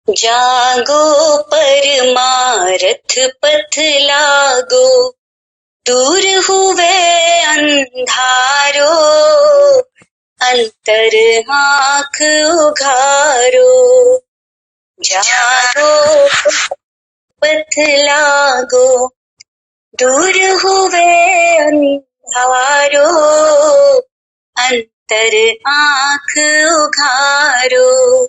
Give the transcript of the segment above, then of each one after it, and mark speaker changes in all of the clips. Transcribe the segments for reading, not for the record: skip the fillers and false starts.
Speaker 1: जागो परमारथ पथ लागो, दूर हुए अंधारो, अंतर आँख उघारो। जागो पथ लागो, दूर हुए अंधारो, अंतर आँख उघारो।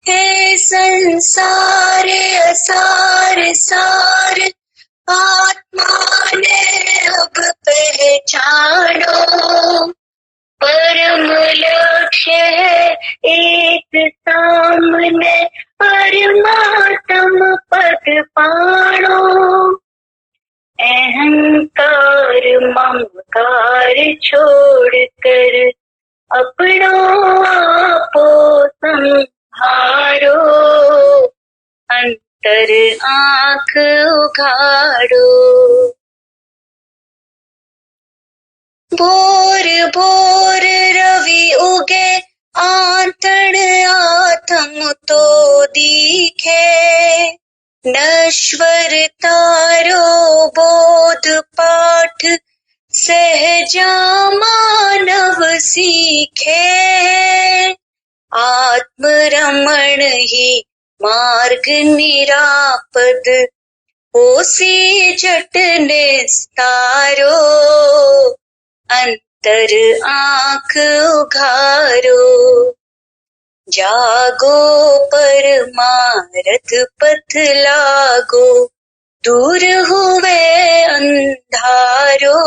Speaker 1: हे संसार असार सार, आत्मा ने अब पहचानो। परम लक्ष्य है एक सामने, परमात्म पद पाणो। अहंकार ममकार छोड़कर अपनो आपो संहारो, अंतर आँख उघाड़ो। भोर भोर रवि उगे, आंतण आत्म तो दिखे। नश्वर तारो बोध पाठ, सहजा मानव सीखे। आत्म रमण ही मार्ग निरापद, होसी जट निस्तारो, अंतर आँख उघारो। जागो परमारथ पथ लागो, दूर हुए अंधारो,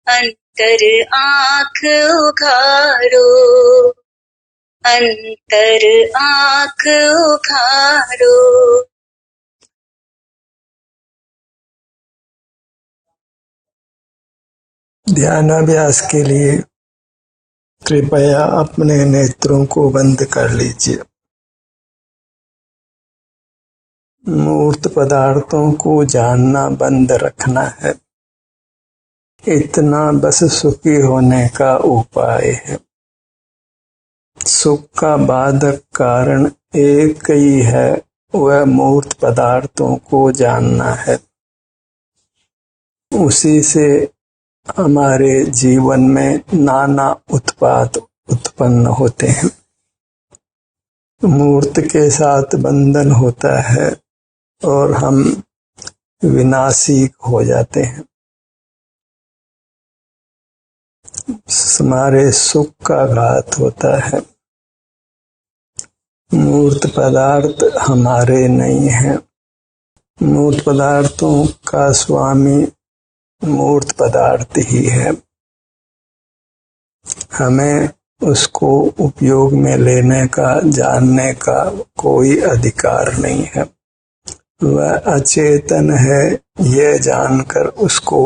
Speaker 1: अंतर आँख उघारो, अंतर आँख उघारो।
Speaker 2: ध्यानाभ्यास के लिए कृपया अपने नेत्रों को बंद कर लीजिए। मूर्त पदार्थों को जानना बंद रखना है, इतना बस सुखी होने का उपाय है। सुख का बाधक कारण एक ही है, वह मूर्त पदार्थों को जानना है। उसी से हमारे जीवन में नाना उत्पात उत्पन्न होते हैं। मूर्त के साथ बंधन होता है और हम विनाशी हो जाते हैं। हमारे सुख का घात होता है। मूर्त पदार्थ हमारे नहीं हैं। मूर्त पदार्थों का स्वामी मूर्त पदार्थ ही है। हमें उसको उपयोग में लेने का, जानने का कोई अधिकार नहीं है। वह अचेतन है, यह जानकर उसको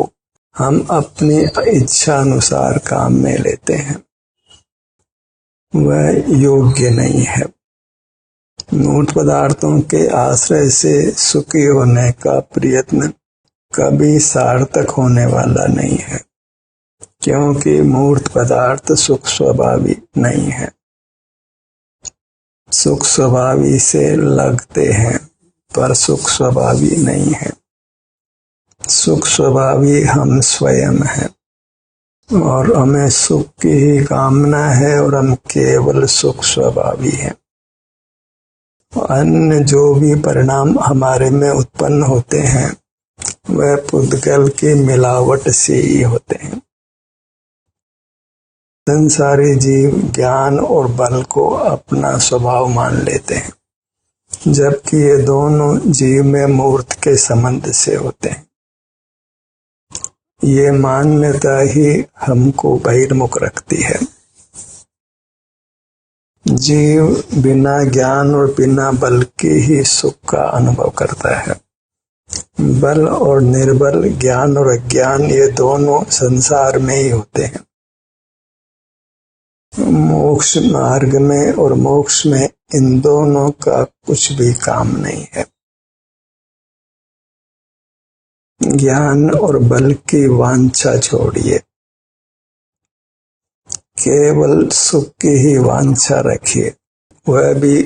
Speaker 2: हम अपनी इच्छा अनुसार काम में लेते हैं। वह योग्य नहीं है। मूर्त पदार्थों के आश्रय से सुखी होने का प्रयत्न कभी सार्थक होने वाला नहीं है, क्योंकि मूर्त पदार्थ सुख स्वभावी नहीं है। सुख स्वभावी से लगते हैं, पर सुख स्वभावी नहीं है। सुख स्वभावी हम स्वयं हैं और हमें सुख की ही कामना है और हम केवल सुख स्वभावी हैं। अन्य जो भी परिणाम हमारे में उत्पन्न होते हैं वह पुद्गल की मिलावट से ही होते हैं। संसारी जीव ज्ञान और बल को अपना स्वभाव मान लेते हैं, जबकि ये दोनों जीव में मूर्त के संबंध से होते हैं। ये मान्यता ही हमको बहिर्मुख रखती है। जीव बिना ज्ञान और बिना बल के ही सुख का अनुभव करता है। बल और निर्बल, ज्ञान और अज्ञान, ये दोनों संसार में ही होते हैं। मोक्ष मार्ग में और मोक्ष में इन दोनों का कुछ भी काम नहीं है। ज्ञान और बल की वांछा छोड़िए, केवल सुख की ही वांछा रखिए, वह भी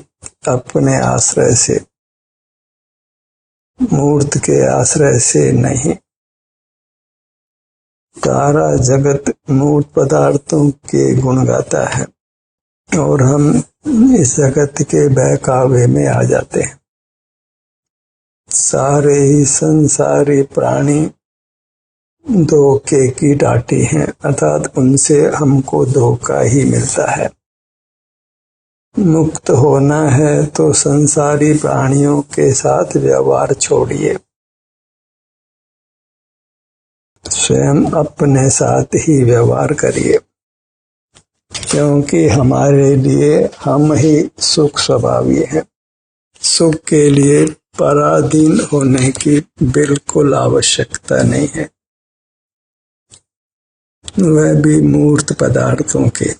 Speaker 2: अपने आश्रय से, मूर्त के आश्रय से नहीं। सारा जगत मूर्त पदार्थों के गुण गाता है और हम इस जगत के बहकावे में आ जाते हैं। सारे ही संसारी प्राणी धोखे की डाटी हैं, अर्थात उनसे हमको धोखा ही मिलता है। मुक्त होना है तो संसारी प्राणियों के साथ व्यवहार छोड़िए, स्वयं अपने साथ ही व्यवहार करिए, क्योंकि हमारे लिए हम ही सुख स्वभावी हैं। सुख के लिए पराधीन होने की बिल्कुल आवश्यकता नहीं है, वह भी मूर्त पदार्थों के।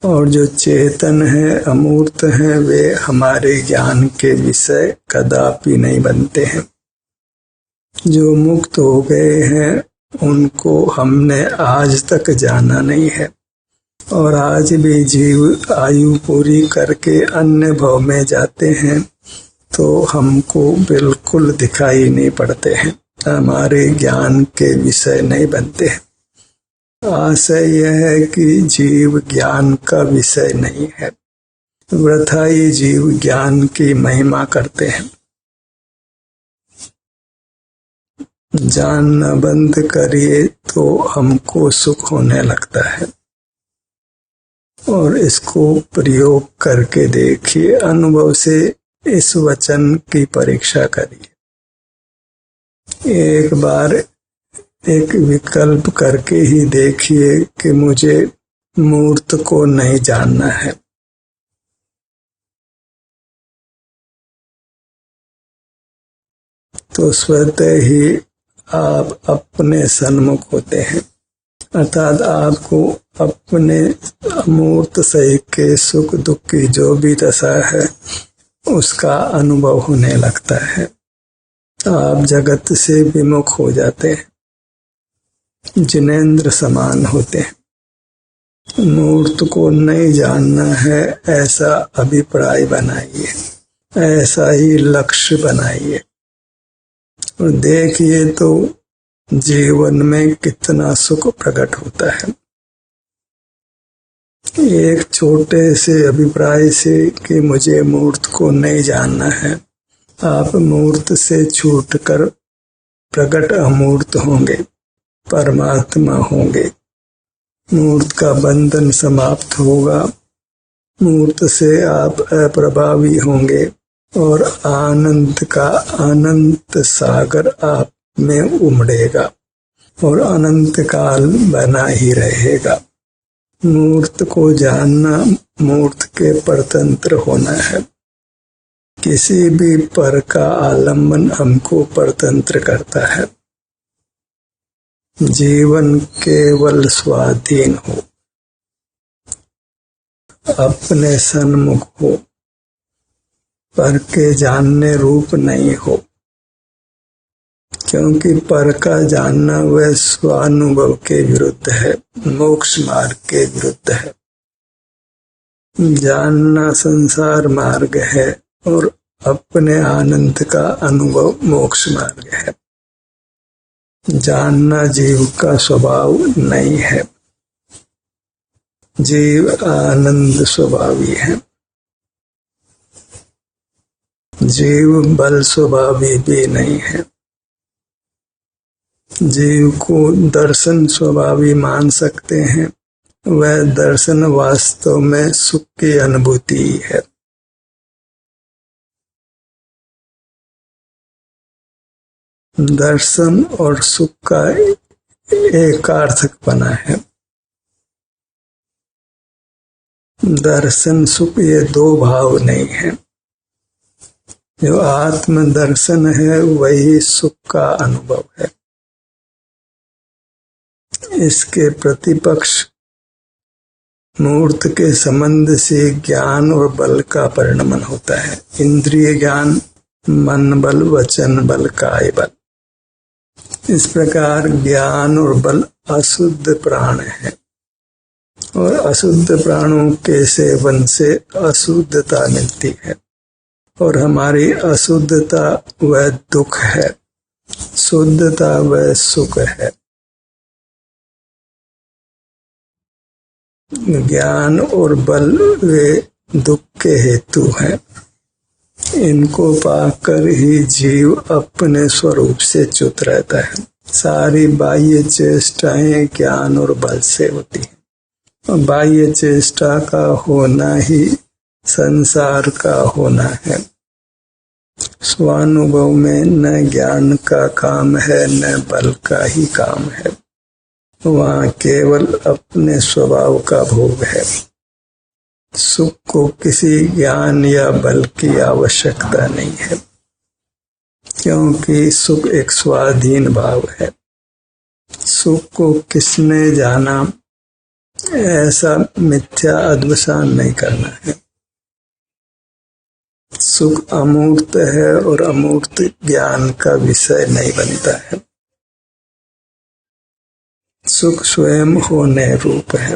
Speaker 2: और जो चेतन है, अमूर्त है, वे हमारे ज्ञान के विषय कदापि नहीं बनते हैं। जो मुक्त हो गए हैं उनको हमने आज तक जाना नहीं है, और आज भी जीव आयु पूरी करके अन्य भव में जाते हैं तो हमको बिल्कुल दिखाई नहीं पड़ते हैं, हमारे ज्ञान के विषय नहीं बनते हैं। आशय यह है कि जीव ज्ञान का विषय नहीं है, वृथा ही जीव ज्ञान की महिमा करते हैं। जानना बंद करिए तो हमको सुख होने लगता है, और इसको प्रयोग करके देखिए, अनुभव से इस वचन की परीक्षा करिए। एक बार एक विकल्प करके ही देखिए कि मुझे मूर्त को नहीं जानना है। तो स्वतः ही आप अपने सन्मुख होते हैं, अर्थात आपको अपने अमूर्त सही के सुख दुख की जो भी दशा है उसका अनुभव होने लगता है। आप जगत से विमुख हो जाते हैं, जिनेंद्र समान होते हैं। मूर्त को नहीं जानना है ऐसा अभिप्राय बनाइए, ऐसा ही लक्ष्य बनाइए, और देखिए तो जीवन में कितना सुख प्रकट होता है। एक छोटे से अभिप्राय से कि मुझे मूर्त को नहीं जानना है, आप मूर्त से छूटकर प्रकट अमूर्त होंगे, परमात्मा होंगे। मूर्त का बंधन समाप्त होगा, मूर्त से आप अप्रभावी होंगे, और आनंद का अनंत सागर आप में उमड़ेगा और अनंत काल बना ही रहेगा। मूर्त को जानना मूर्त के परतंत्र होना है। किसी भी पर का आलम्बन हमको परतंत्र करता है। जीवन केवल स्वाधीन हो, अपने सन्मुख हो, पर के जानने रूप नहीं हो, क्योंकि पर का जानना वह स्वानुभव के विरुद्ध है, मोक्ष मार्ग के विरुद्ध है। जानना संसार मार्ग है और अपने आनंद का अनुभव मोक्ष मार्ग है। जानना जीव का स्वभाव नहीं है, जीव आनंद स्वभावी है। जीव बल स्वभावी भी नहीं है। जीव को दर्शन स्वभावी मान सकते हैं, वह दर्शन वास्तव में सुख की अनुभूति है। दर्शन और सुख का एकार्थकपना है। दर्शन सुख ये दो भाव नहीं है। जो आत्म दर्शन है वही सुख का अनुभव है। इसके प्रतिपक्ष मूर्त के संबंध से ज्ञान और बल का परिणमन होता है। इंद्रिय ज्ञान, मन बल, वचन बल, काय बल। इस प्रकार ज्ञान और बल अशुद्ध प्राण है और अशुद्ध प्राणों के सेवन से अशुद्धता मिलती है, और हमारी अशुद्धता वह दुख है, शुद्धता वह सुख है। ज्ञान और बल वे दुख के हेतु हैं। इनको पाकर ही जीव अपने स्वरूप से च्युत रहता है। सारी बाह्य चेष्टाएं ज्ञान और बल से होती हैं। बाह्य चेष्टा का होना ही संसार का होना है। स्वानुभव में न ज्ञान का काम है न बल का ही काम है, वहाँ केवल अपने स्वभाव का भोग है। सुख को किसी ज्ञान या बल की आवश्यकता नहीं है, क्योंकि सुख एक स्वाधीन भाव है। सुख को किसने जाना, ऐसा मिथ्या अध्वसान नहीं करना है। सुख अमूर्त है और अमूर्त ज्ञान का विषय नहीं बनता है। सुख स्वयं होने रूप है।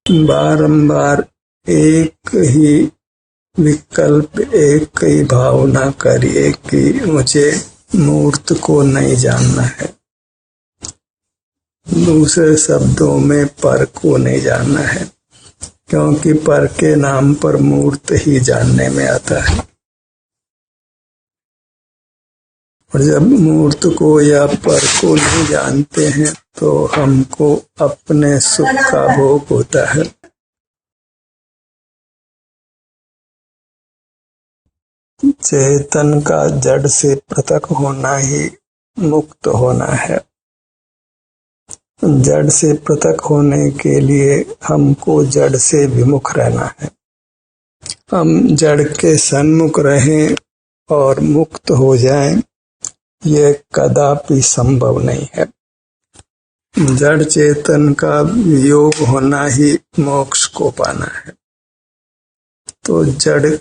Speaker 2: बारंबार एक ही विकल्प, एक ही भावना करिए कि मुझे मूर्त को नहीं जानना है। दूसरे शब्दों में पर को नहीं जानना है, क्योंकि पर के नाम पर मूर्त ही जानने में आता है। और जब मूर्त को या पर को नहीं जानते हैं तो हमको अपने सुख का भोग होता है। चेतन का जड़ से पृथक होना ही मुक्त होना है। जड़ से पृथक होने के लिए हमको जड़ से विमुख रहना है। हम जड़ के सन्मुख रहें और मुक्त हो जाएं, ये कदापि संभव नहीं है। जड़ चेतन का वियोग होना ही मोक्ष को पाना है। तो जड़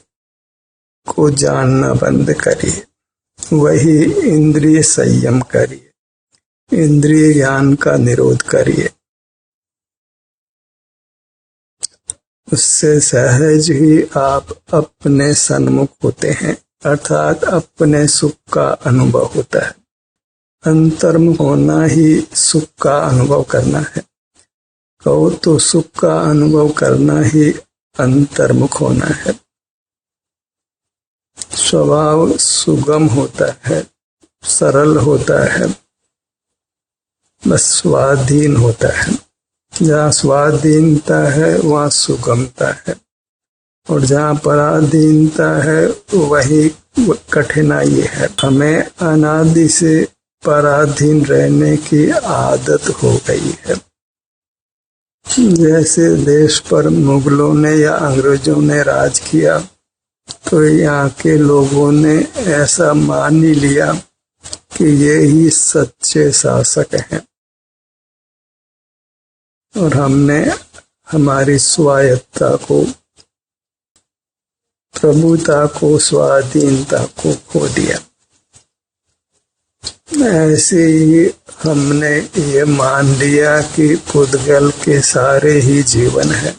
Speaker 2: को जानना बंद करिए, वही इंद्रिय संयम करिए, इंद्रिय ज्ञान का निरोध करिए। उससे सहज ही आप अपने सन्मुख होते हैं, अर्थात अपने सुख का अनुभव होता है। अंतर्मुख होना ही सुख का अनुभव करना है। कहो तो सुख का अनुभव करना ही अंतर्मुख होना है। स्वभाव सुगम होता है, सरल होता है, बस स्वाधीन होता है। जहाँ स्वाधीनता है वहाँ सुगमता है, और जहाँ पराधीनता है वही कठिनाई है। हमें अनादि से पराधीन रहने की आदत हो गई है। जैसे देश पर मुगलों ने या अंग्रेजों ने राज किया तो यहाँ के लोगों ने ऐसा मान ही लिया कि ये ही सच्चे शासक हैं, और हमने हमारी स्वायत्तता को, प्रभुता को, स्वाधीनता को खो दिया। ऐसे ही हमने ये मान लिया कि पुद्गल के सारे ही जीवन है।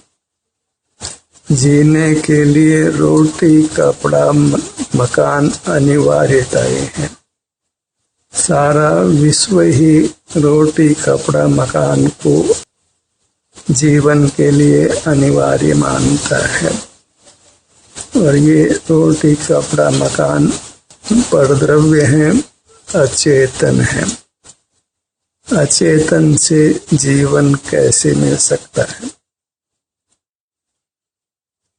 Speaker 2: जीने के लिए रोटी, कपड़ा, मकान अनिवार्यताएं हैं। सारा विश्व ही रोटी, कपड़ा, मकान को जीवन के लिए अनिवार्य मानता है। और ये रोटी, कपड़ा, मकान परद्रव्य हैं, अचेतन है। अचेतन से जीवन कैसे मिल सकता है?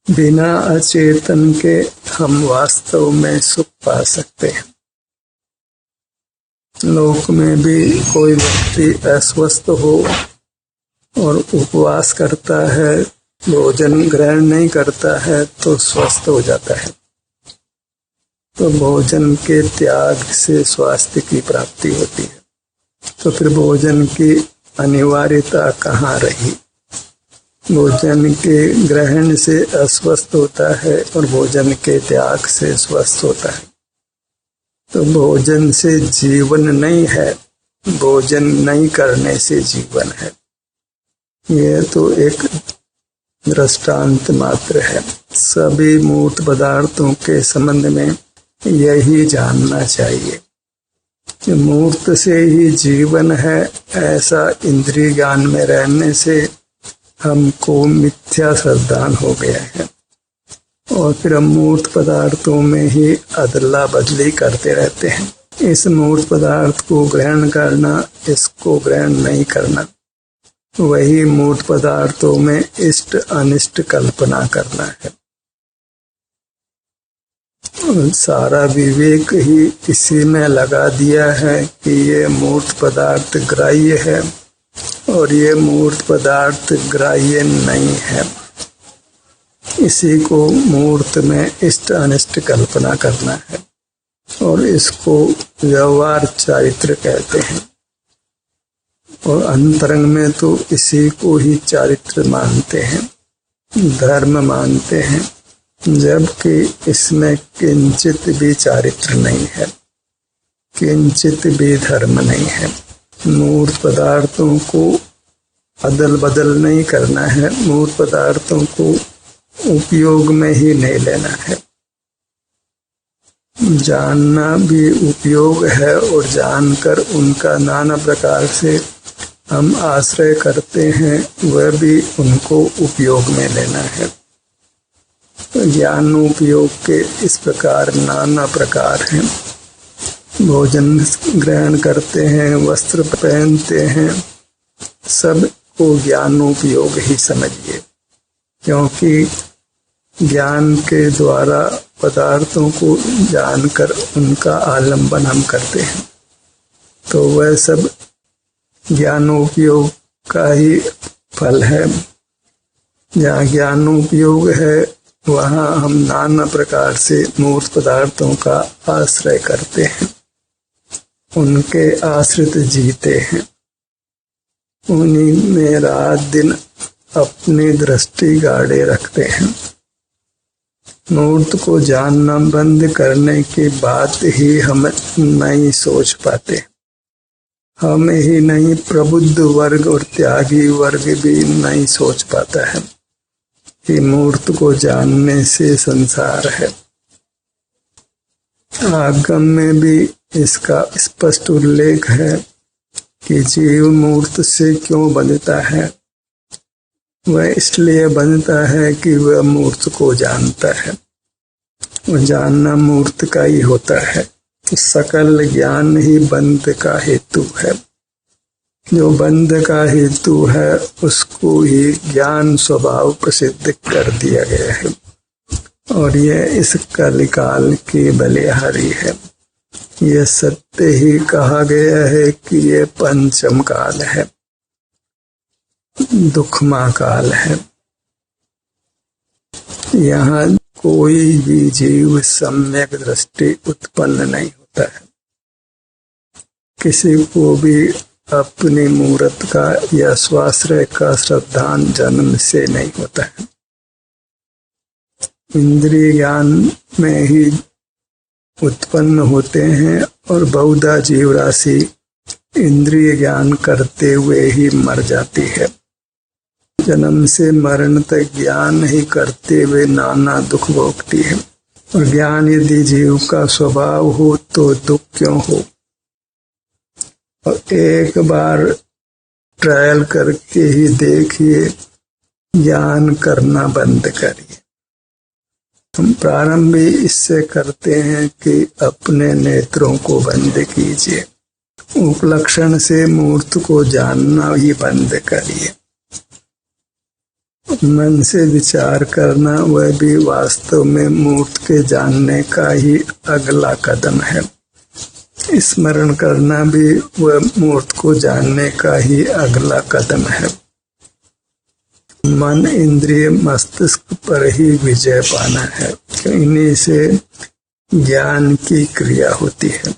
Speaker 2: बिना अचेतन के हम वास्तव में सुख पा सकते हैं। लोक में भी कोई व्यक्ति अस्वस्थ हो और उपवास करता है, भोजन ग्रहण नहीं करता है तो स्वस्थ हो जाता है। तो भोजन के त्याग से स्वास्थ्य की प्राप्ति होती है। तो फिर भोजन की अनिवार्यता कहाँ रही? भोजन के ग्रहण से अस्वस्थ होता है और भोजन के त्याग से स्वस्थ होता है। तो भोजन से जीवन नहीं है, भोजन नहीं करने से जीवन है। ये तो एक दृष्टांत मात्र है। सभी मूर्त पदार्थों के संबंध में यही जानना चाहिए कि मूर्त से ही जीवन है, ऐसा इंद्रिय ज्ञान में रहने से हमको मिथ्या श्रद्धान हो गया है और फिर हम मूर्त पदार्थों में ही अदला बदली करते रहते हैं। इस मूर्त पदार्थ को ग्रहण करना, इसको ग्रहण नहीं करना, वही मूर्त पदार्थों में इष्ट अनिष्ट कल्पना करना है। सारा विवेक ही इसी में लगा दिया है कि ये मूर्त पदार्थ ग्राह्य है और ये मूर्त पदार्थ ग्राह्य नहीं है। इसी को मूर्त में इष्ट अनिष्ट कल्पना करना है और इसको व्यवहार चारित्र कहते हैं। और अंतरंग में तो इसी को ही चारित्र मानते हैं, धर्म मानते हैं, जबकि इसमें किंचित भी चारित्र नहीं है, किंचित भी धर्म नहीं है। मूर्त पदार्थों को अदल बदल नहीं करना है, मूर्त पदार्थों को उपयोग में ही नहीं लेना है। जानना भी उपयोग है और जानकर उनका नाना प्रकार से हम आश्रय करते हैं, वह भी उनको उपयोग में लेना है। तो ज्ञान उपयोग के इस प्रकार नाना प्रकार हैं। भोजन ग्रहण करते हैं, वस्त्र पहनते हैं, सब को ज्ञानोपयोग ही समझिए, क्योंकि ज्ञान के द्वारा पदार्थों को जानकर उनका आलंबन हम करते हैं, तो वह सब ज्ञानोपयोग का ही फल है। जहाँ ज्ञानोपयोग है वहाँ हम नाना प्रकार से मूर्त पदार्थों का आश्रय करते हैं, उनके आश्रित जीते हैं, उन्हीं में रात दिन अपनी दृष्टि गाड़े रखते हैं। मूर्त को जानना बंद करने की बात ही हम नहीं सोच पाते। हम ही नहीं, प्रबुद्ध वर्ग और त्यागी वर्ग भी नहीं सोच पाता है कि मूर्त को जानने से संसार है। आगम में भी इसका स्पष्ट उल्लेख है कि जीव मूर्त से क्यों बनता है। वह इसलिए बनता है कि वह मूर्त को जानता है। वह जानना मूर्त का ही होता है। सकल ज्ञान ही बंध का हेतु है। जो बंध का हेतु है उसको ही ज्ञान स्वभाव प्रसिद्ध कर दिया गया है और यह इस कलिकाल की बलिहारी है। यह सत्य ही कहा गया है कि यह पंचम काल है, दुखमा काल है। यहाँ कोई भी जीव सम्यक दृष्टि उत्पन्न नहीं होता है। किसी को भी अपनी मूर्त का या स्वाश्रय का श्रद्धान जन्म से नहीं होता है। इंद्रिय ज्ञान में ही उत्पन्न होते हैं और बहुधा जीव राशि इंद्रिय ज्ञान करते हुए ही मर जाती है। जन्म से मरण तक ज्ञान ही करते हुए नाना दुख भोगती है। और ज्ञान यदि जीव का स्वभाव हो तो दुख क्यों हो। और एक बार ट्रायल करके ही देखिए, ज्ञान करना बंद करिए। हम प्रारंभ भी इससे करते हैं कि अपने नेत्रों को बंद कीजिए, उपलक्षण से मूर्त को जानना ही बंद करिए। मन से विचार करना वह भी वास्तव में मूर्त के जानने का ही अगला कदम है। स्मरण करना भी वह मूर्त को जानने का ही अगला कदम है। मन इंद्रिय मस्तिष्क पर ही विजय पाना है। इन्हीं से ज्ञान की क्रिया होती है।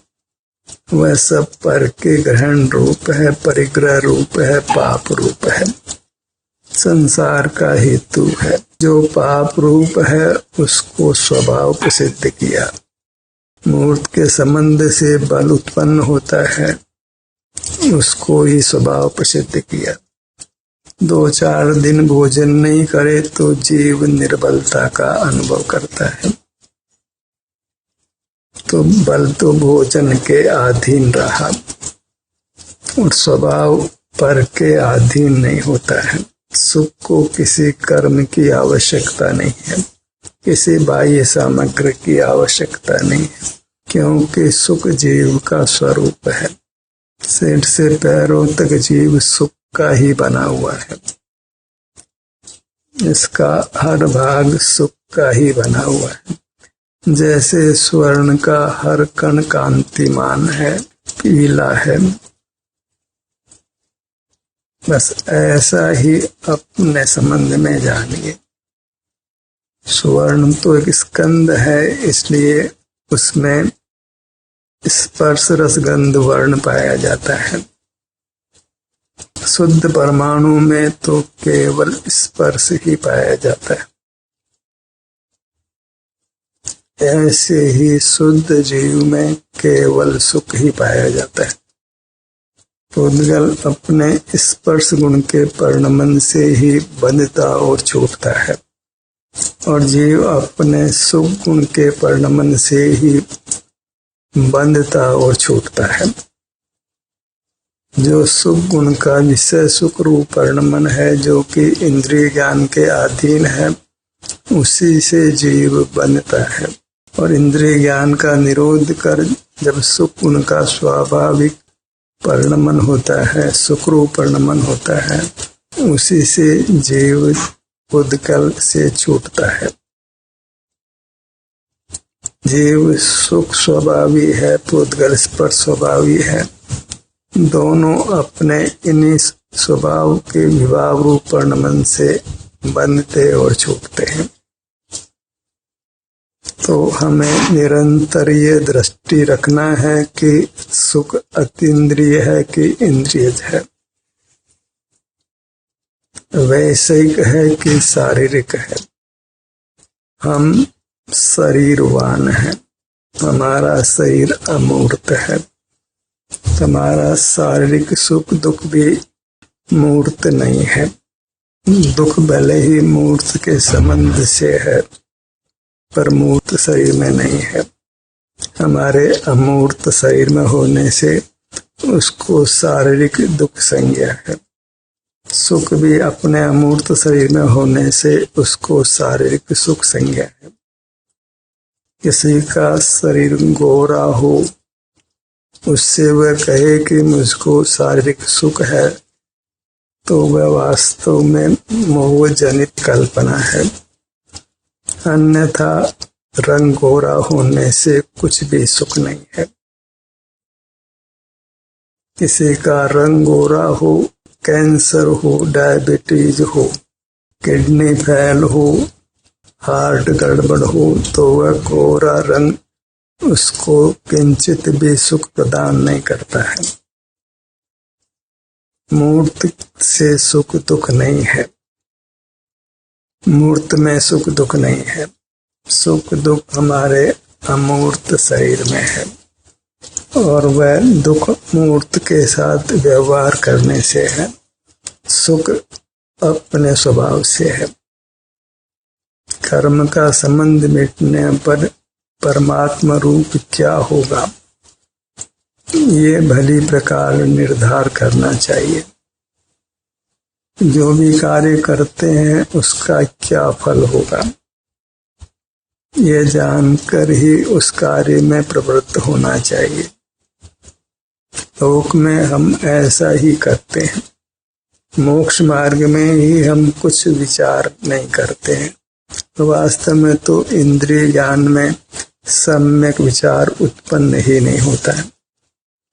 Speaker 2: वह सब पर के ग्रहण रूप है, परिग्रह रूप है, पाप रूप है, संसार का हेतु है। जो पाप रूप है उसको स्वभाव प्रसिद्ध किया। मूर्त के संबंध से बल उत्पन्न होता है, उसको ही स्वभाव प्रसिद्ध किया। 2-4 दिन भोजन नहीं करे तो जीव निर्बलता का अनुभव करता है। तो बल तो भोजन के अधीन रहा और स्वभाव पर के अधीन नहीं होता है। सुख को किसी कर्म की आवश्यकता नहीं है, किसी बाह्य सामग्री की आवश्यकता नहीं है, क्योंकि सुख जीव का स्वरूप है। सिर से पैरों तक जीव सुख का ही बना हुआ है। इसका हर भाग सुख का ही बना हुआ है। जैसे स्वर्ण का हर कण कांतिमान है, पीला है, बस ऐसा ही अपने संबंध में जानिए। स्वर्ण तो एक स्कंद है, इसलिए उसमें स्पर्श रसगंध वर्ण पाया जाता है। शुद्ध परमाणु में तो केवल स्पर्श ही पाया जाता है। ऐसे ही शुद्ध जीव में केवल सुख ही पाया जाता है। पुद्गल अपने स्पर्श गुण के परिणमन से ही बंधता और छूटता है, और जीव अपने सुख गुण के परिणमन से ही बंधता और छूटता है। जो सुख गुण का विषय सुख रूप परिणमन है, जो कि इंद्रिय ज्ञान के अधीन है, उसी से जीव बंधता है। और इंद्रिय ज्ञान का निरोध कर जब सुख गुण का स्वाभाविक परिणमन होता है, सुख रूप परिणमन होता है, उसी से जीव पुद्गल से छूटता है। जीव सुख स्वभावी है, पुद्गल स्पर्श स्वभावी है। दोनों अपने इन्हीं स्वभाव के विभाव रूप परिणमन से बंधते और छूटते हैं। तो हमें निरंतर ये दृष्टि रखना है कि सुख अतीन्द्रिय है कि इंद्रियज है, वैश्विक है कि शारीरिक है। हम शरीरवान है, हमारा शरीर अमूर्त है। हमारा शारीरिक सुख दुख भी मूर्त नहीं है। दुख भले ही मूर्त के संबंध से है, पर मूर्त शरीर में नहीं है। हमारे अमूर्त शरीर में होने से उसको शारीरिक दुख संज्ञा है। सुख भी अपने अमूर्त शरीर में होने से उसको शारीरिक सुख संज्ञा है। किसी का शरीर गोरा हो, उससे वह कहे कि मुझको शारीरिक सुख है, तो वह वास्तव में मोह जनित कल्पना है। अन्यथा रंग गोरा होने से कुछ भी सुख नहीं है। किसी का रंग गोरा हो, कैंसर हो, डायबिटीज हो, किडनी फेल हो, हार्ट गड़बड़ हो, तो वह गोरा रंग उसको किंचित भी सुख प्रदान नहीं करता है। मूर्त से सुख दुख नहीं है, मूर्त में सुख दुख नहीं है। सुख दुख हमारे अमूर्त शरीर में है, और वह दुख मूर्त के साथ व्यवहार करने से है, सुख अपने स्वभाव से है। कर्म का संबंध मिटने पर परमात्मा रूप क्या होगा, ये भली प्रकार निर्धार करना चाहिए। जो भी कार्य करते हैं उसका क्या फल होगा, ये जानकर ही उस कार्य में प्रवृत्त होना चाहिए। लोक में हम ऐसा ही करते हैं, मोक्ष मार्ग में ही हम कुछ विचार नहीं करते हैं। वास्तव में तो इंद्रिय ज्ञान में सम्यक विचार उत्पन्न ही नहीं होता है।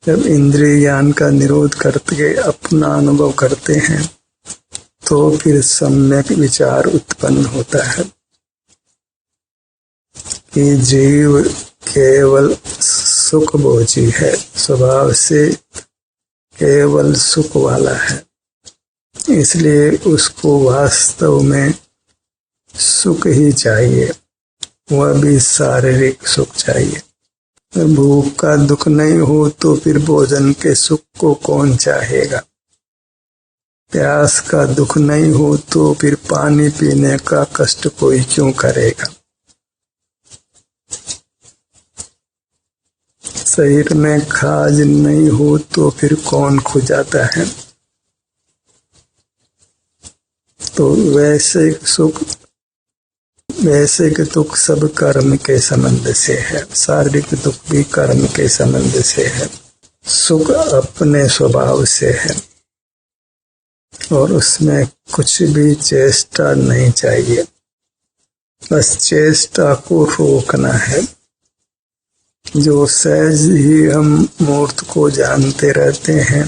Speaker 2: जब इंद्रिय ज्ञान का निरोध करके अपना अनुभव करते हैं, तो फिर सम्यक विचार उत्पन्न होता है कि जीव केवल सुख भोजी है, स्वभाव से केवल सुख वाला है। इसलिए उसको वास्तव में सुख ही चाहिए, वह भी शारीरिक सुख चाहिए। भूख का दुख नहीं हो तो फिर भोजन के सुख को कौन चाहेगा। प्यास का दुख नहीं हो तो फिर पानी पीने का कष्ट कोई क्यों करेगा। शरीर में खाज नहीं हो तो फिर कौन खुजाता है। तो वैसे सुख वैसे के दुख सब कर्म के संबंध से है, शारीरिक दुख भी कर्म के संबंध से है। सुख अपने स्वभाव से है और उसमें कुछ भी चेष्टा नहीं चाहिए, बस चेष्टा को रोकना है। जो सहज ही हम मूर्त को जानते रहते हैं,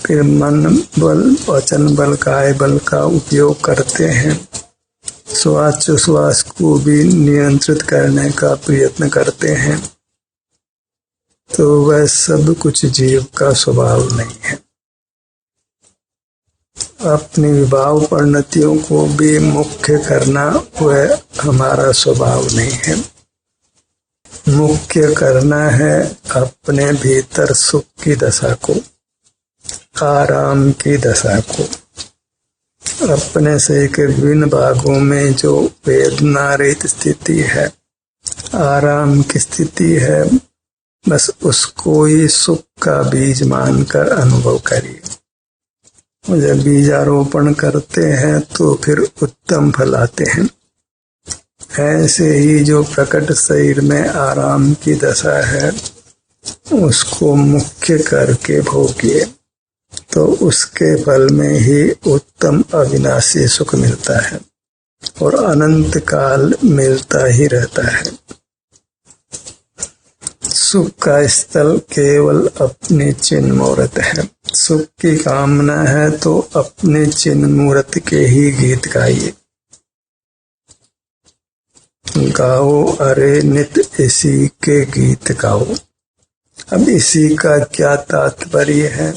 Speaker 2: फिर मन बल वचन बल काय बल का उपयोग करते हैं, श्वास को भी नियंत्रित करने का प्रयत्न करते हैं, तो वह सब कुछ जीव का स्वभाव नहीं है। अपनी विभाव परिणतियों को भी मुख्य करना वह हमारा स्वभाव नहीं है। मुख्य करना है अपने भीतर सुख की दशा को, आराम की दशा को। अपने शरीर के विभिन्न भागों में जो वेदना रहित स्थिति है, आराम की स्थिति है, बस उसको ही सुख का बीज मानकर अनुभव करिए। जब बीजारोपण करते हैं तो फिर उत्तम फल आते हैं। ऐसे ही जो प्रकट शरीर में आराम की दशा है, उसको मुख्य करके भोगिए, तो उसके फल में ही उत्तम अविनाशी सुख मिलता है और अनंत काल मिलता ही रहता है। सुख का स्थल केवल अपनी चिन्ह मूर्त है। सुख की कामना है तो अपने चिन्ह मूर्त के ही गीत गाइए। गाओ अरे नित इसी के गीत गाओ। अब इसी का क्या तात्पर्य है?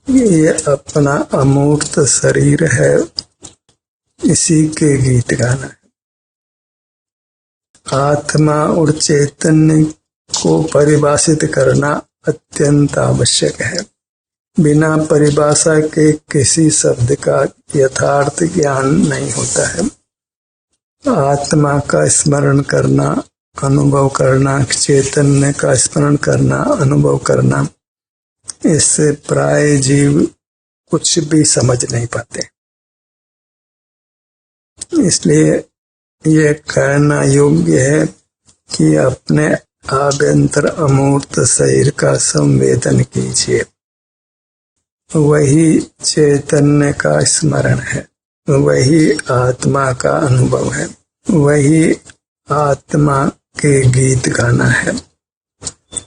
Speaker 2: ये अपना अमूर्त शरीर है, इसी के गीत गाना है। आत्मा और चैतन्य को परिभाषित करना अत्यंत आवश्यक है। बिना परिभाषा के किसी शब्द का यथार्थ ज्ञान नहीं होता है। आत्मा का स्मरण करना, अनुभव करना, चैतन्य का स्मरण करना, अनुभव करना, इससे प्राय जीव कुछ भी समझ नहीं पाते। इसलिए यह कहना योग्य है कि अपने आभ्यंतर अमूर्त शरीर का संवेदन कीजिए। वही चैतन्य का स्मरण है, वही आत्मा का अनुभव है, वही आत्मा के गीत गाना है।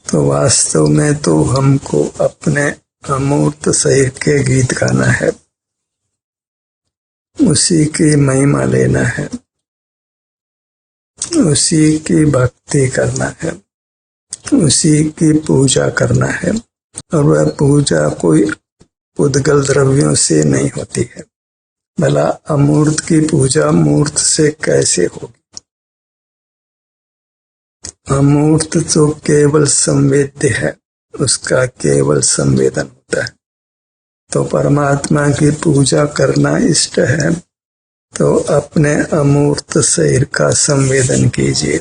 Speaker 2: तो वास्तव में तो हमको अपने अमूर्त शरीर के गीत गाना है, उसी की महिमा लेना है, उसी की भक्ति करना है, उसी की पूजा करना है। और वह पूजा कोई उद्गल द्रव्यों से नहीं होती है। भला अमूर्त की पूजा मूर्त से कैसे होगी? अमूर्त तो केवल संवेद्य है, उसका केवल संवेदन होता है। तो परमात्मा की पूजा करना इष्ट है तो अपने अमूर्त शरीर का संवेदन कीजिए।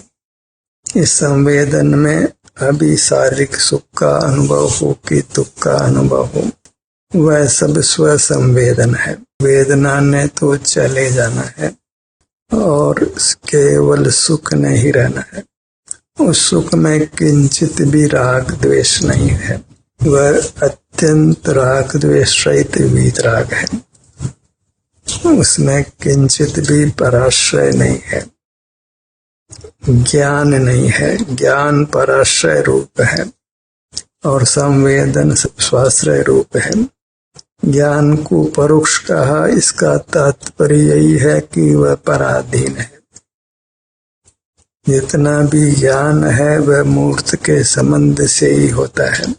Speaker 2: इस संवेदन में अभी शारीरिक सुख का अनुभव हो कि दुख का अनुभव हो, वह सब स्व संवेदन है। वेदना ने तो चले जाना है और केवल सुख नहीं रहना है। उस सुख में किंचित भी राग द्वेष नहीं है, वह अत्यंत राग द्वेष रहित वीतराग है। उसमें किंचित भी पराश्रय नहीं है, ज्ञान नहीं है। ज्ञान पराश्रय रूप है और संवेदन स्वाश्रय रूप है। ज्ञान को परोक्ष कहा, इसका तात्पर्य यही है कि वह पराधीन है। जितना भी ज्ञान है वह मूर्त के संबंध से ही होता है।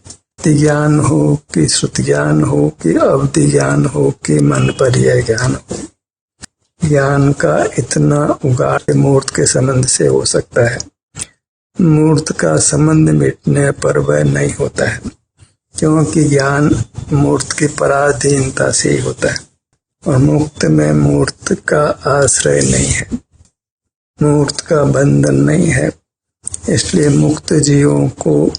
Speaker 2: ज्ञान हो कि श्रुत ज्ञान हो कि अवधि ज्ञान हो कि मन पर्याय ज्ञान हो, ज्ञान का इतना उगाड़ मूर्त के संबंध से हो सकता है। मूर्त का संबंध मिटने पर वह नहीं होता है, क्योंकि ज्ञान मूर्त की पराधीनता से ही होता है। और मुक्त में मूर्त का आश्रय नहीं है, मूर्त का बंधन नहीं है। इसलिए मुक्त जीवों को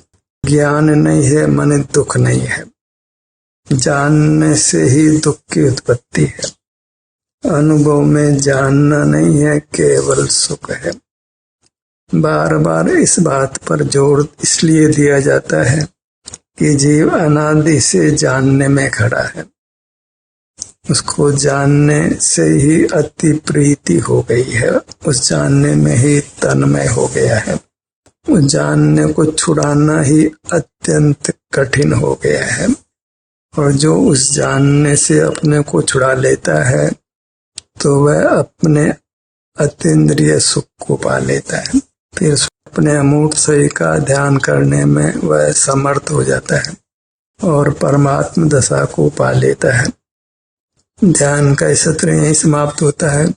Speaker 2: ज्ञान नहीं है, मन दुख नहीं है। जानने से ही दुख की उत्पत्ति है। अनुभव में जानना नहीं है, केवल सुख है। बार बार इस बात पर जोर इसलिए दिया जाता है कि जीव अनादि से जानने में खड़ा है। उसको जानने से ही अति प्रीति हो गई है, उस जानने में ही तन्मय हो गया है। उस जानने को छुड़ाना ही अत्यंत कठिन हो गया है। और जो उस जानने से अपने को छुड़ा लेता है तो वह अपने अतीन्द्रिय सुख को पा लेता है। फिर अपने अमूर्त शरीर का ध्यान करने में वह समर्थ हो जाता है और परमात्म दशा को पा लेता है। ध्यान का सत्र यहीं समाप्त होता है।